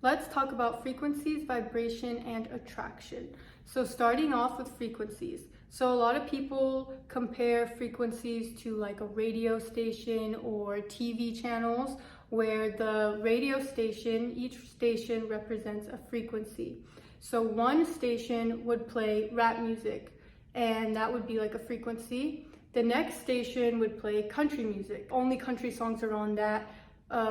Let's talk about frequencies, vibration, and attraction. So starting off with frequencies. So a lot of people compare frequencies to like a radio station or TV channels, where the radio station, each station represents a frequency. So one station would play rap music, and that would be like a frequency. The next station would play country music. Only country songs are on that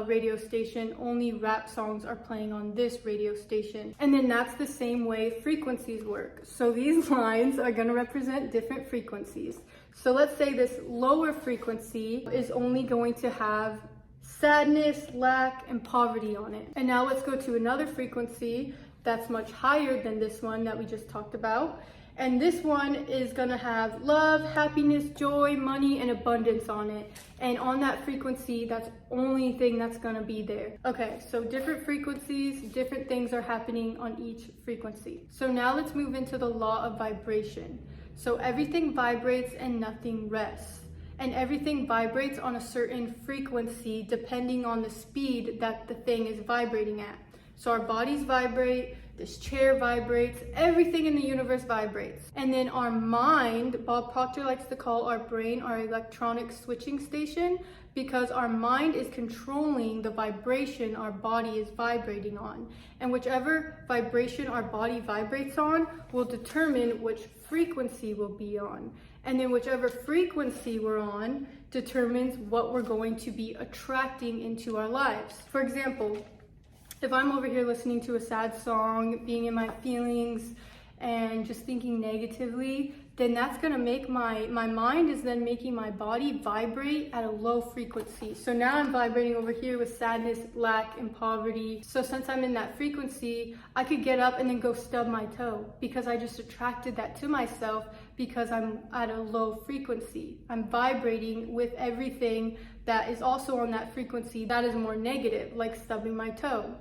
radio station. Only rap songs are playing on this radio station. And then that's the same way frequencies work. So these lines are going to represent different frequencies. So let's say this lower frequency is only going to have sadness, lack, and poverty on it. And now let's go to another frequency that's much higher than this one that we just talked about. And this one is gonna have love, happiness, joy, money, and abundance on it. And on that frequency, that's the only thing that's gonna be there. Okay, so different frequencies, different things are happening on each frequency. So now let's move into the law of vibration. So everything vibrates and nothing rests. And everything vibrates on a certain frequency depending on the speed that the thing is vibrating at. So our bodies vibrate, this chair vibrates, everything in the universe vibrates. And then our mind, Bob Proctor likes to call our brain our electronic switching station, because our mind is controlling the vibration our body is vibrating on. And whichever vibration our body vibrates on will determine which frequency we'll be on. And then whichever frequency we're on determines what we're going to be attracting into our lives. For example, if I'm over here listening to a sad song, being in my feelings, and just thinking negatively, then that's gonna make my mind is then making my body vibrate at a low frequency. So now I'm vibrating over here with sadness, lack, and poverty. So since I'm in that frequency, I could get up and then go stub my toe, because I just attracted that to myself because I'm at a low frequency. I'm vibrating with everything that is also on that frequency that is more negative, like stubbing my toe.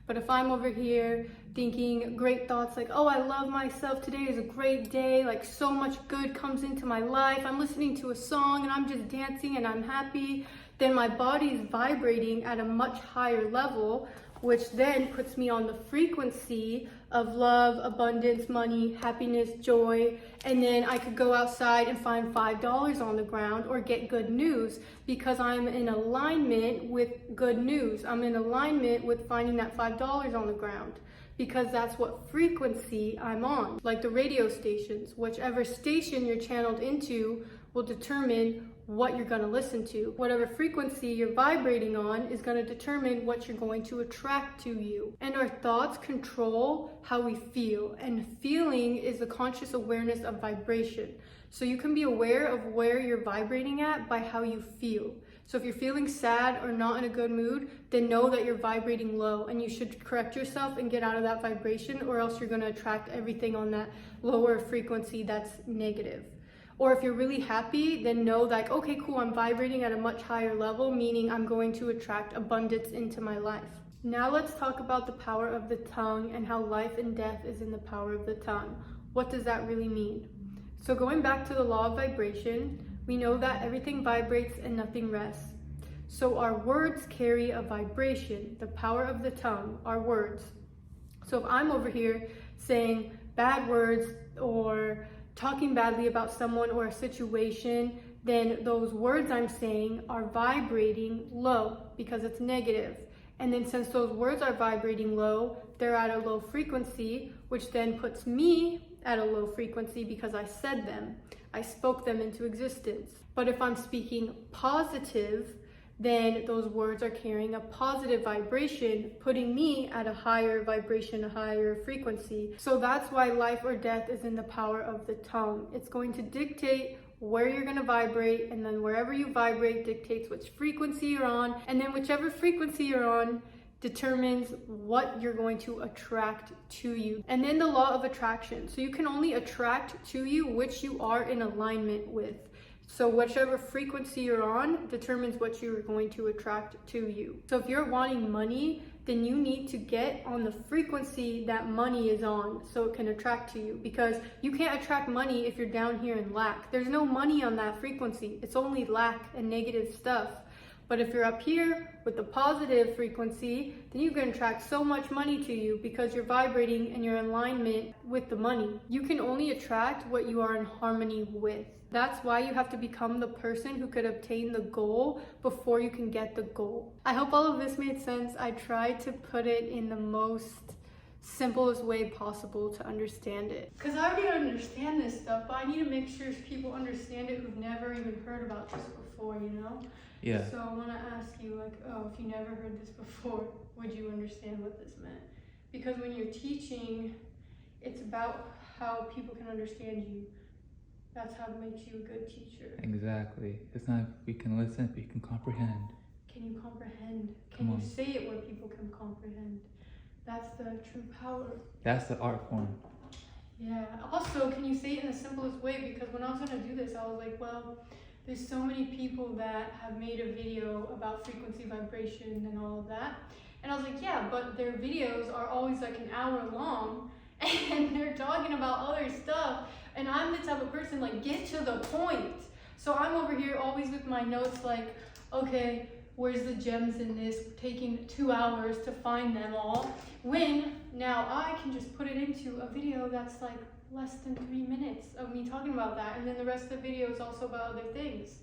But if I'm over here thinking great thoughts like, oh, I love myself, today is a great day, like so much good comes into my life, I'm listening to a song and I'm just dancing and I'm happy, then my body is vibrating at a much higher level, which then puts me on the frequency of love, abundance, money, happiness, joy. And then I could go outside and find $5 on the ground or get good news, because I'm in alignment with good news. I'm in alignment with finding that $5 on the ground, because that's what frequency I'm on. Like the radio stations, whichever station you're channeled into will determine what you're going to listen to. Whatever frequency you're vibrating on is going to determine what you're going to attract to you. And our thoughts control how we feel, and feeling is a conscious awareness of vibration. So you can be aware of where you're vibrating at by how you feel. So if you're feeling sad or not in a good mood, then know that you're vibrating low, and you should correct yourself and get out of that vibration, or else you're going to attract everything on that lower frequency that's negative. Or if you're really happy, then know like, okay, cool, I'm vibrating at a much higher level, meaning I'm going to attract abundance into my life. Now let's talk about the power of the tongue and how life and death is in the power of the tongue. What does that really mean? So going back to the law of vibration, we know that everything vibrates and nothing rests. So our words carry a vibration, the power of the tongue, our words. So if I'm over here saying bad words or talking badly about someone or a situation, then those words I'm saying are vibrating low because it's negative. And then since those words are vibrating low, they're at a low frequency, which then puts me at a low frequency because I said them. I spoke them into existence. But if I'm speaking positive, then those words are carrying a positive vibration, putting me at a higher vibration, a higher frequency. So that's why life or death is in the power of the tongue. It's going to dictate where you're going to vibrate, and then wherever you vibrate dictates which frequency you're on, and then whichever frequency you're on determines what you're going to attract to you. And then the law of attraction. So you can only attract to you which you are in alignment with. So whichever frequency you're on determines what you're going to attract to you. So if you're wanting money, then you need to get on the frequency that money is on so it can attract to you, because you can't attract money if you're down here in lack. There's no money on that frequency. It's only lack and negative stuff. But if you're up here with the positive frequency, then you can attract so much money to you because you're vibrating and you're in alignment with the money. You can only attract what you are in harmony with. That's why you have to become the person who could obtain the goal before you can get the goal. I hope all of this made sense. I tried to put it in the most simplest way possible to understand it. Because I already understand this stuff, but I need to make sure people understand it who've never even heard about this before, you know? Yeah. So I want to ask you, like, if you never heard this before, would you understand what this meant? Because when you're teaching, it's about how people can understand you. That's how it makes you a good teacher. Exactly. It's not if we can listen, but you can comprehend. Can you comprehend? Can you say it where people can comprehend? That's the true power. That's the art form. Yeah. Also, can you say it in the simplest way? Because when I was going to do this, I was like, well, there's so many people that have made a video about frequency, vibration, and all of that. And I was like, yeah, but their videos are always like an hour long, and they're talking about other stuff. And I'm the type of person, like, get to the point. So I'm over here always with my notes like, okay, where's the gems in this? Taking 2 hours to find them all. When now I can just put it into a video that's like less than 3 minutes of me talking about that. And then the rest of the video is also about other things.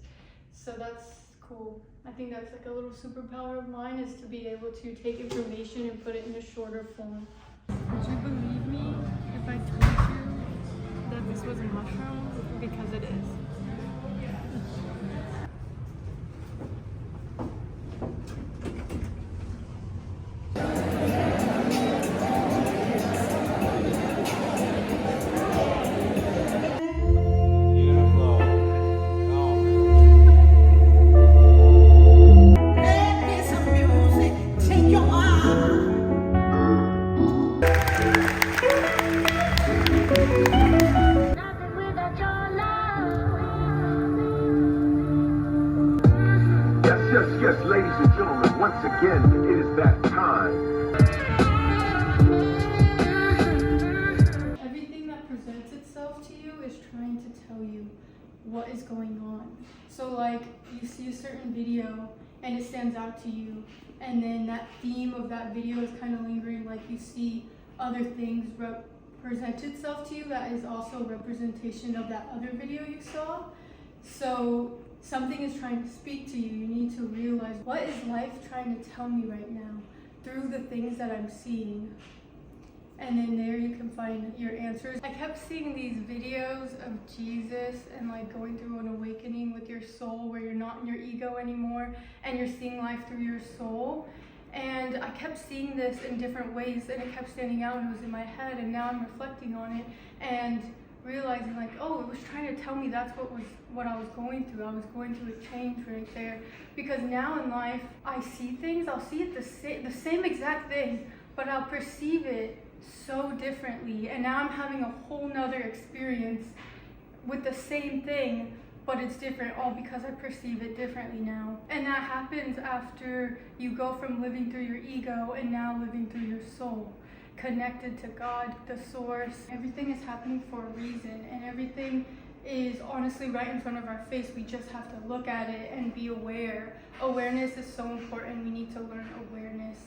So that's cool. I think that's like a little superpower of mine, is to be able to take information and put it in a shorter form. Would you believe me if I told you that this was a mushroom? Because it is. Yes, ladies and gentlemen, once again, it is that time. Everything that presents itself to you is trying to tell you what is going on. So like, you see a certain video and it stands out to you, and then that theme of that video is kind of lingering, like you see other things present itself to you that is also representation of that other video you saw. So something is trying to speak to you. You need to realize, what is life trying to tell me right now through the things that I'm seeing? And then there you can find your answers. I kept seeing these videos of Jesus and like going through an awakening with your soul, where you're not in your ego anymore and you're seeing life through your soul. And I kept seeing this in different ways, and it kept standing out, and it was in my head, and now I'm reflecting on it and realizing, like, oh, it was trying to tell me that's what I was going through. I was going through a change right there, because now in life I see things, I'll see it the same exact thing, but I'll perceive it so differently. And now I'm having a whole nother experience with the same thing, but it's different, all because I perceive it differently now. And that happens after you go from living through your ego and now living through your soul, connected to God, the source. Everything is happening for a reason, and everything is honestly right in front of our face. We just have to look at it and be aware. Awareness is so important. We need to learn awareness,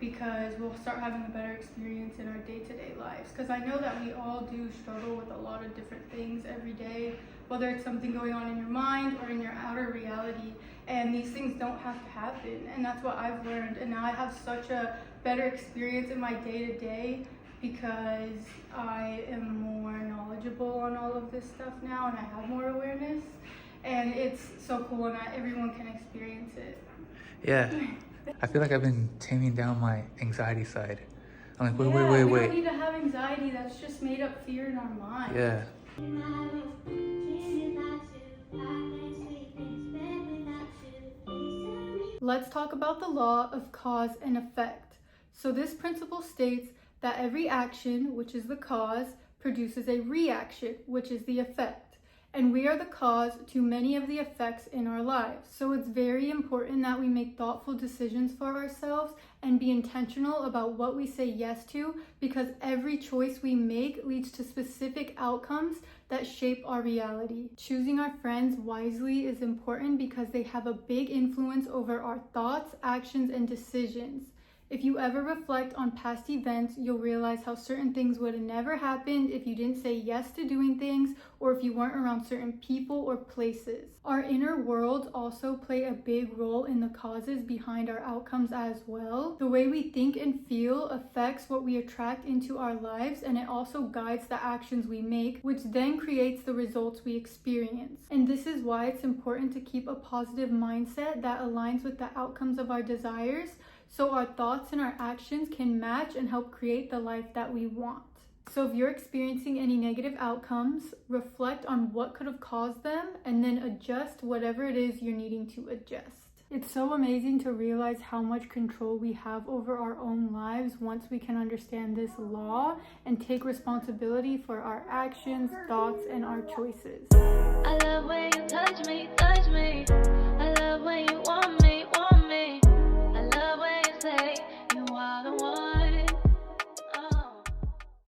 because we'll start having a better experience in our day-to-day lives. Because I know that we all do struggle with a lot of different things every day, whether it's something going on in your mind or in your outer reality. And these things don't have to happen. And that's what I've learned. And now I have such a better experience in my day-to-day, because I am more knowledgeable on all of this stuff now, and I have more awareness. And it's so cool, and not everyone can experience it. Yeah. I feel like I've been taming down my anxiety side. I'm like, wait. We don't need to have anxiety. That's just made up fear in our mind. Yeah. Let's talk about the law of cause and effect. So this principle states that every action, which is the cause, produces a reaction, which is the effect. and we are the cause to many of the effects in our lives. So it's very important that we make thoughtful decisions for ourselves and be intentional about what we say yes to, because every choice we make leads to specific outcomes that shape our reality. Choosing our friends wisely is important because they have a big influence over our thoughts, actions, and decisions. If you ever reflect on past events, you'll realize how certain things would have never happened if you didn't say yes to doing things or if you weren't around certain people or places. Our inner worlds also play a big role in the causes behind our outcomes as well. The way we think and feel affects what we attract into our lives, and it also guides the actions we make, which then creates the results we experience. And this is why it's important to keep a positive mindset that aligns with the outcomes of our desires, so our thoughts and our actions can match and help create the life that we want. So if you're experiencing any negative outcomes, reflect on what could have caused them and then adjust whatever it is you're needing to adjust. It's so amazing to realize how much control we have over our own lives once we can understand this law and take responsibility for our actions, thoughts, and our choices. I love when you touch me, touch me. I love when you want me.